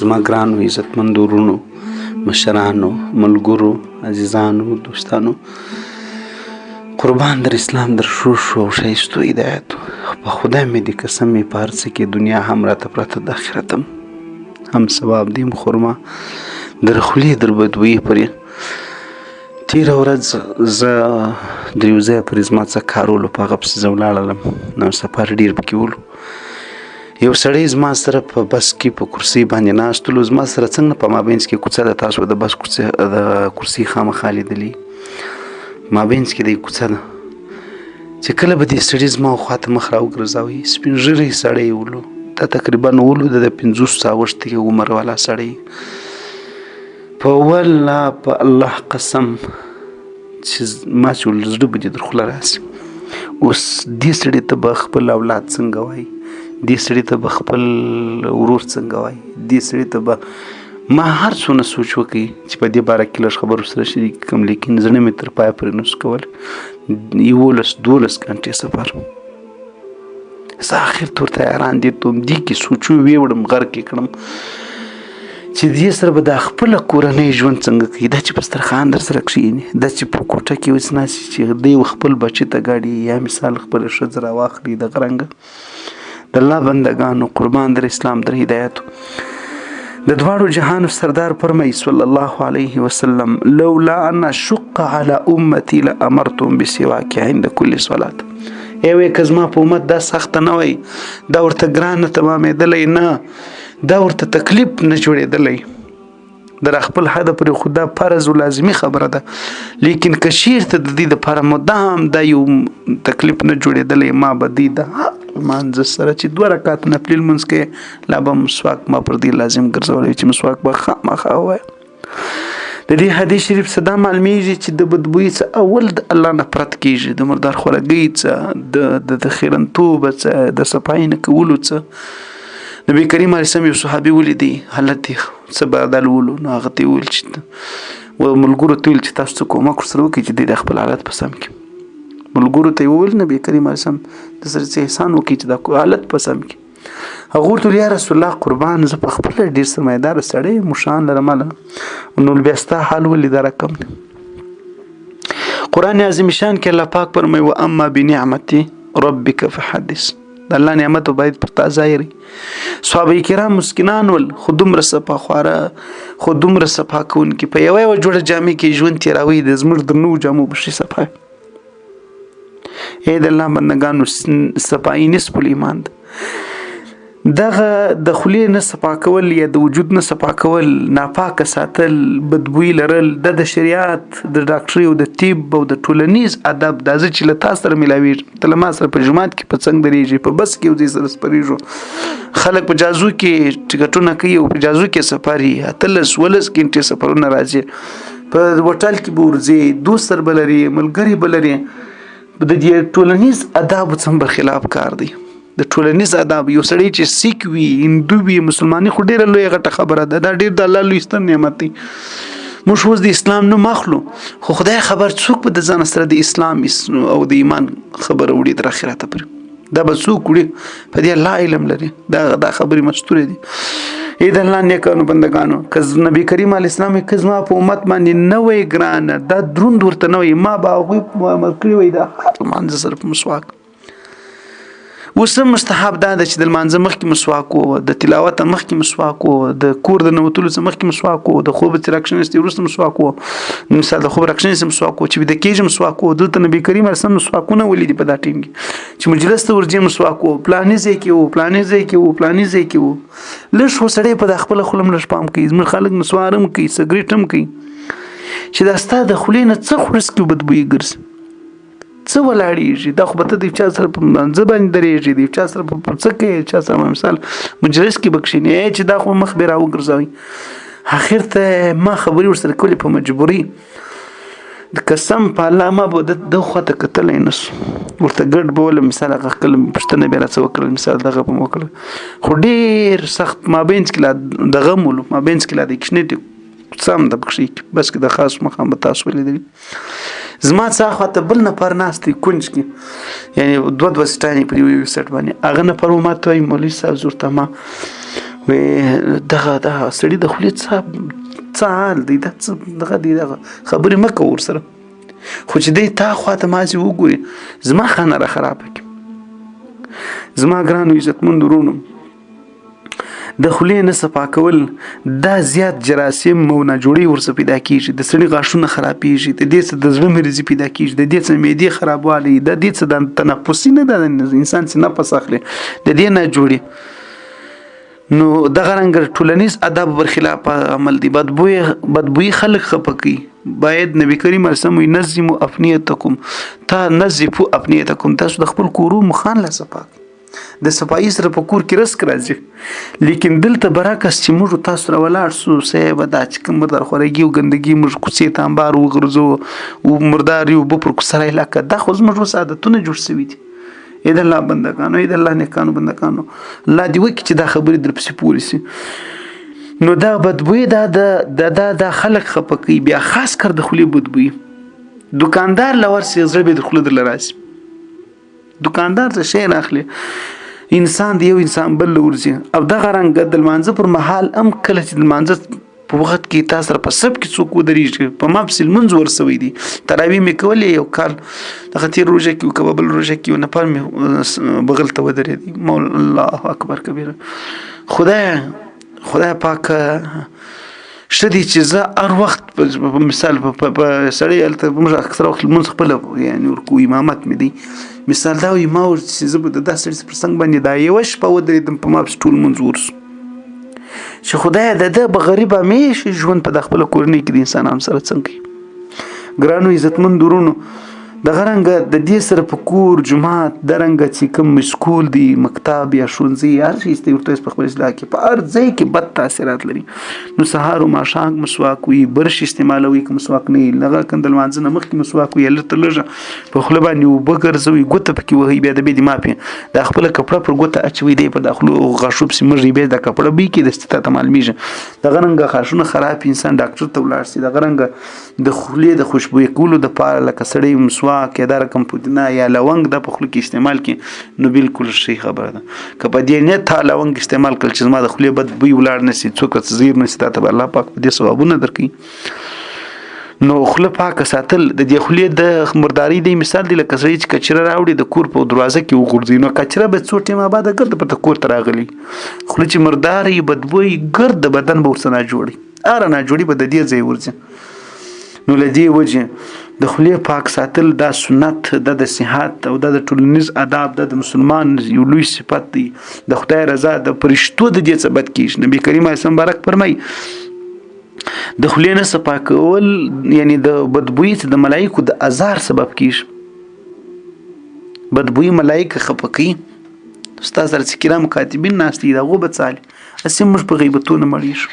زما ګرانو عزتمندو ورونو، مشرانو، ملګرو، عزیزانو، دوستانو، قربان در اسلام در شو ښایستو هدایتو. په خدای مې دې قسم مې په هر څه کې دنیا هم راته پرته د آخرت هم ثواب دیم خورما در خولې در بدبویي پرې. تېره ورځ زه د یو ځایه پرې زما څه کار ولو، په هغه پسې زه ولاړلم. نو سفر ډېر پکې ولو. یو سړی زما سره په بس کې په کرسۍ باندې ناست ولو. زما سره څنګه په مابینځ کې کوڅه ده، تاسو د بس د کرسۍ خامخا لیدلي، مابینځ کې د کوڅه ده. چې کله به دې سړي زما خواته مخ راوګرځاوي، سپین ږیری سړی ولو، دا تقریبا ولو د 50 اوښتې عمر والا سړی. په والله په الله قسم چې ما چې ول زړه به دې در خوله راسي. اوس دې سړي ته به خپل اولاد څنګه وایي، دې سړي ته به خپل ورور څنګه وایي، دې سړي ته به ما هر څونه سوچ وکړي چې په دې باره کې لږ خبرو سره شریک کړم، لیکن زړه مې تر پایه پورې نشو کولی. 11-12 غنټې سفر. زه آخر ته ورته حیران دې ته دې کې سوچو ویې وړم، غر کې کړم چې دې سره به دا خپله کورنۍ ژوند څنګه کوي، دا چې په دسترخوان در سره کښېني، دا چې په کوټه کې اوس ناستي چې دی خپل بچي ته ګاډي یا مثال خپله ښځه راواخلي دغه رنګه. د الله بندګانو، قربان در اسلام در هدایتو، د دواړو جهانو سردار فرمایي صلی الله علیه وسلم: لولا ان اشق علی امتی لامرتم بسواک عند کل صلات. ایوه که زما په امت دا سخته نه وای، دا ورته ګرانه تمامېدلی نه، دا ورته تکلیف نه جوړېدلی، در خپل حد پورې خو دا فرض و لازمي خبره ده. لیکن که چېرته د دې دپاره مدام دا یو تکلیف نه جوړېدلی، ما به دې د لمانځه سره چې 2 رکعات نفلي لمونځ کوې، لا به مسواک ما پر دې لازم ګرځولی چې مسواک به خامخا ووایه. د دې حدیث شریف څه دا معلومیږي چې د بدبویي څه اول د الله نفرت کېږي، د مردار خورګۍ څه، د خیرنتوب څه، د صفایي نه کولو څه. نبی کریم علیه السلام یو صحابي ولیدی، حالت یې څه بدل ولو. نو هغه ته یې وویل چې ملګرو ته ویل چې تاسو څه کومک ورسره وکړئ چې دی د خپل حالت په سم کړي. ملګرو ته یې وویل نبی کریم علیه السلام د سره څه احسان وکړي چې دا حالت په سم کړي. هغه ورته ویل یا رسول الله قربان زه په خپله ډېر سرمایه‌داره سړی یم، شان لرم هله، نو بیا ستا حال ولې دا رقم دی. قرآن عظیم شان کې الله پاک فرمایي: واما بنعمت ربک فحدث. د الله نعمت باید پر تا ظاهري. صحابه کرام مسکینان ول، خو دومره صفا خواره، خو دومره صفا کوونکي، په یوه جوړه جامې کې ژوند تېروي، د زموږ د 9 جامو به شي صفا. ای د الله بندګانو، صفایي نصف الایمان ده. دغه د خولې نه صفا کول یا د وجود نه صفا کول، ناپاکه ساتل، بدبویي لرل، د شریعت، د ډاکټري او د طب او د ټولنیز ادب دا چې له تاسو سره ملاویږي، ته له ما سره په جومات کې په څنګ درېږي، په بس کې یو ځای سره سپرېږو، خلک په جازو کې ټکټونه کوي او په جازو کې سفر یې 18-19 غنټې سفرونه راځي، په هوټل کې به ورځي، دوست سره به لري، ملګري به لري. د دې ټولنیز اداب څخه برخلاف کار دی. د ټولنیز اداب یو سړی چې سیک وي، هندو وي، مسلمانۍ خو ډېره لویه غټه خبره ده، دا ډېر د الله لوی ستر نعمت دی. موږ اوس د اسلام نوم اخلو، خو خدای خبر څوک به د ځان سره د اسلام او د ایمان خبره وړي تر آخرته پورې، دا به څوک وړي؟ په دې الله علم لري، دا خبرې مستورې دي. ای د الله نیکانو بندګانو، که نبی کریم علیه السلام که زما په امت باندې نه وی ګرانه، دا دروند ورته نه وی، ما به هغوی عمل کړی وی د هر لمانځه سره په مسواک. اوس هم مستحب دا ده چې د لمانځه مخکې مسواک ووه، د تلاوت مخکې مسواک ووه، د کور د نوتلو څخه مخکې مسواک ووه، د خوب تر راکښنېستې وروسته مسواک ووه، مثال د خوب راکښنېستې مسواک ووه، چې ویده کېږي مسواک ووه. دلته نبي کریم علیه السلام مسواکونه ولیدي په دا ټیم کې چې مجلس ته ورځي مسواک ووه، پلاني ځای کې ووه، پلاني ځای کې ووه، پلاني ځای کې ووه. لږ خو سړی په دا خپله خوله هم لږ پام کوي. زموږ خلک نسوار هم کوي، سګرېټ هم کوي، چې دا ستا د خولې نه څه خورس کې بدبویي ګرځي، څه ولاړېږي، دا خو به ته د چا سره په منځه باندې درېږي، د چا سره په څه کوې، چا سره مثال مجلس کې به کښېنې چې دا خو مخ بې راوګرځوئ. اخر ته ما خبرې ورسره کولې په مجبوري، د قسم په الله ما به د خواته کتلی نه سو، ورته ګډ به ولم، مثال هغه کله پوښتنه بیا راڅه وکړل، مثال دغه به مو وکړل، خو ډېر سخت مابینځ کې لا د غم ولو، مابینځ کې لا د کښېنې سم د پکښې بس کې د خاص مقام به تاسو ولیدلي. زما څه خواته بل نفر ناست دی کونج کې، یعنی 2 سټانې په یوه سټ باندې، هغه نفر ما ته وایي مولوي صاحب زه ورته ما دغه سړي د خولې څه حال دی دا څه دغه دی دغه خبرې مه کوه ورسره خو چې دی تا خواته ماسې وګوري زما خانه را خرابه کړي. زما ګرانو عزتمندو وروڼو د خولې نه صفا کول دا زیات جراثیم او ناجوړي ورڅه پیدا کېږي. د سړي غاښونه خرابېږي، د دې څه د زړه مریضي پیدا کېږي، د دې څه معدې خرابوالی، د دې څه د تنفسي نه ده انسان چې نفس اخلي د دې نه جوړي. نو دغه رنګ ټولنیز ادب برخلاف عمل دی. بدبویي خلک خفه کوي. باید نبی کریم علیه السلام نظموا افنیتکم نظفوا افنیتکم، تاسو د خپل کورو مخان له صفا د صفایي سره په کور کې رزق راځي. لیکن دلته برعکس چې موږ تاسو را ولاړ سو صاحب دا چې کوم مردار خورګي او ګندګي موږ کوڅې ته انبار وغورځو او مردار یو په کوڅه علاقه دا خو زموږ عادتونه جوړ شوي دي. اې د الله بندگانو، اې د الله نیکانو بندگانو، الله دې وکړي چې دا خبرې در پسې پورې شي. نو دا بدبویي دا خلک خفه کوي. بیا خاص کر د خولې بدبویي دکاندار لورسي زړه به د خوله در لراسي. دکاندار څه شی راخلي انسان دی یو انسان بل ورځي. او دغه رنګ د لمانځه پر مهال هم کله چې د لمانځه په وخت کې تاسو په سب کې څوک ودرېږي په مفصل منځ ورسوي دي. تراویح مې کولې یو کال دغه تېر روژه کې که بل روژه کې نفر مې بغل ته ودرېدی. الله اکبر کبیره. خدای پاک شته دي چې زه هر وخت په مثال په سړی هلته موږ اکثره وخت لمونځ خپله یعنې ورکو امامت مې دی. مثال دا وي ما چې زه به د داسې سړي پر څنګ باندې دا یوه شپه ودرېدم په ما پسې ټول لمونځ ورسو چې خدایه د ده به غریب همیشه ژوند په د خپله کورنۍ کې د انسانانو سره څنګه کوي. ګرانو عزتمندو وروڼو دغه رنګه د دې سره په کور جومات د رنګه چې کوم سکول دی مکتب یا ښوونځي هر شي چې ورته په خپل اصلاح کې په هر ځای کې بد تاثیرات لري. نو سهار او ماښام مسواک وي، برش استعمالوي که مسواک نه وي، هغه که د لمانځه نه مخکې مسواک وي لږ تر لږه په خوله باندې اوبه ګرځوي ګوته پکې وهي بیا د بې دماغ دا خپله کپړه پر ګوته اچوي دی په داخلو غاښو پسې مږي بیا دا کپړه بوی کې د استطاعت معلومیږي. دغه رنګه غاښونه خراب انسان ډاکټر ته ولاړ شي. دغه رنګه د خولې د خوشبویه کولو دپاره لکه سړی مسواک یا دا رقم پودینه یا لونګ د په خوله کې استعمال کړي نو بالکل صحیح خبره ده. که په دې نیت تا لونګ استعمال کړل چې زما د خولې بد بوی ولاړ نه شي څوک زیر نه شي تا ته به الله پاک په دې ثوابونه درکوي. نو خوله پاکه ساتل د دې خولې د مرداري دی مثال دی لکه سړی چې کچره راوړي د کور په دروازه کې وغورځوي نو کچره به څو ټیمه بعده ګرد په کور ته راغلی خوله چې مرداري بدبوی ګرد د بدن به ورسره ناجوړي ناجوړي به د دې ځای ورځي. نو له دې وجې د خولې پاک ساتل دا سنت دا د صحت او دا د ټولنیز آداب دا د مسلمان یو لوی صفت دی. د خدای رضا د فرشتو د دې ثبت کیږي. نبی کریم علیه السلام مبارک فرمایي د خولې نه صفا کول یعنی د بدبویي د ملایکو د ازار سبب کیږي. بدبویي ملایکه خفه کوي. استاد سره چې کرام کاتبین ناست دي دغه به څالي اسې موږ په غیبتونه مړیږو.